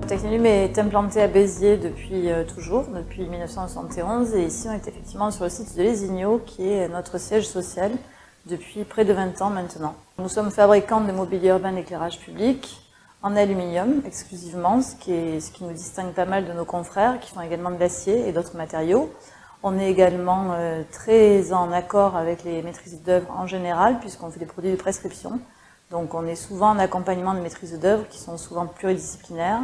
Technilume est implanté à Béziers depuis toujours, depuis 1971, et ici on est effectivement sur le site de Lésignaux, qui est notre siège social depuis près de 20 ans maintenant. Nous sommes fabricants de mobilier urbain d'éclairage public en aluminium exclusivement, ce qui nous distingue pas mal de nos confrères qui font également de l'acier et d'autres matériaux. On est également très en accord avec les maîtrises d'œuvre en général, puisqu'on fait des produits de prescription. Donc on est souvent en accompagnement de maîtrises d'œuvre qui sont souvent pluridisciplinaires,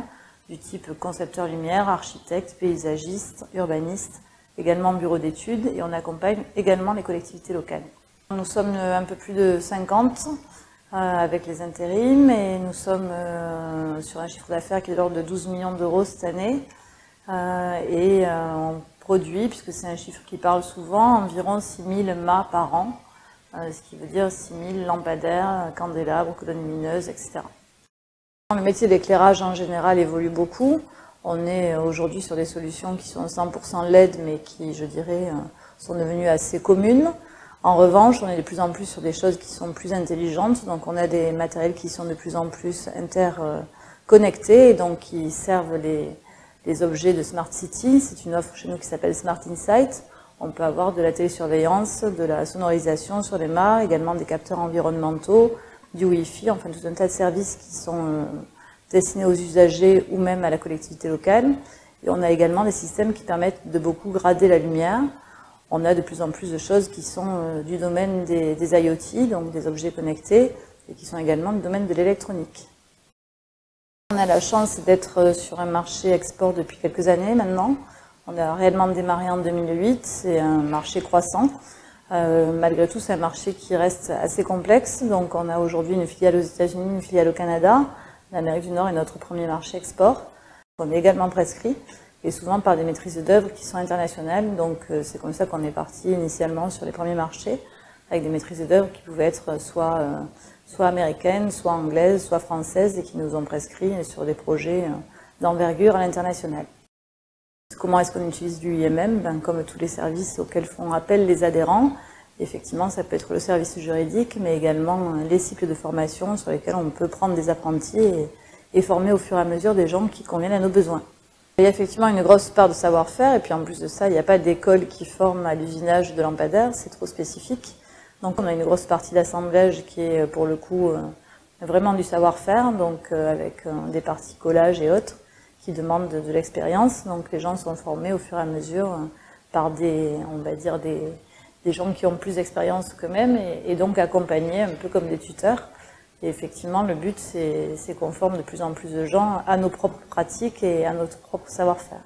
du type concepteur lumière, architecte, paysagiste, urbaniste, également bureau d'études, et on accompagne également les collectivités locales. Nous sommes un peu plus de 50 avec les intérims, et nous sommes sur un chiffre d'affaires qui est de l'ordre de 12 millions d'euros cette année, et on produit, puisque c'est un chiffre qui parle souvent, environ 6 000 mâts par an, ce qui veut dire 6 000 lampadaires, candélabres, colonnes lumineuses, etc. Le métier d'éclairage en général évolue beaucoup. On est aujourd'hui sur des solutions qui sont 100% LED, mais qui, je dirais, sont devenues assez communes. En revanche, on est de plus en plus sur des choses qui sont plus intelligentes. Donc on a des matériels qui sont de plus en plus interconnectés, et donc qui servent les objets de Smart City. C'est une offre chez nous qui s'appelle Smart Insight. On peut avoir de la télésurveillance, de la sonorisation sur les mâts, également des capteurs environnementaux, du Wi-Fi, enfin tout un tas de services qui sont destinés aux usagers ou même à la collectivité locale. Et on a également des systèmes qui permettent de beaucoup grader la lumière. On a de plus en plus de choses qui sont du domaine des IoT, donc des objets connectés, et qui sont également du domaine de l'électronique. On a la chance d'être sur un marché export depuis quelques années maintenant. On a réellement démarré en 2008, c'est un marché croissant. Malgré tout, c'est un marché qui reste assez complexe. Donc on a aujourd'hui une filiale aux États-Unis, une filiale au Canada. L'Amérique du Nord est notre premier marché export. On est également prescrit, et souvent par des maîtrises d'œuvre qui sont internationales. Donc c'est comme ça qu'on est parti initialement sur les premiers marchés, avec des maîtrises d'œuvre qui pouvaient être soit américaines, soit anglaises, soit françaises, et qui nous ont prescrit sur des projets d'envergure à l'international. Comment est-ce qu'on utilise du IMM? Comme tous les services auxquels font appel les adhérents, effectivement ça peut être le service juridique, mais également les cycles de formation sur lesquels on peut prendre des apprentis et former au fur et à mesure des gens qui conviennent à nos besoins. Il y a effectivement une grosse part de savoir-faire, et puis en plus de ça, il n'y a pas d'école qui forme à l'usinage de lampadaires, c'est trop spécifique. Donc on a une grosse partie d'assemblage qui est pour le coup vraiment du savoir-faire, donc avec des parties collage et autres, qui demandent de l'expérience. Donc les gens sont formés au fur et à mesure par on va dire des gens qui ont plus d'expérience qu'eux-mêmes, et donc accompagnés un peu comme des tuteurs. Et effectivement, le but, c'est qu'on forme de plus en plus de gens à nos propres pratiques et à notre propre savoir-faire.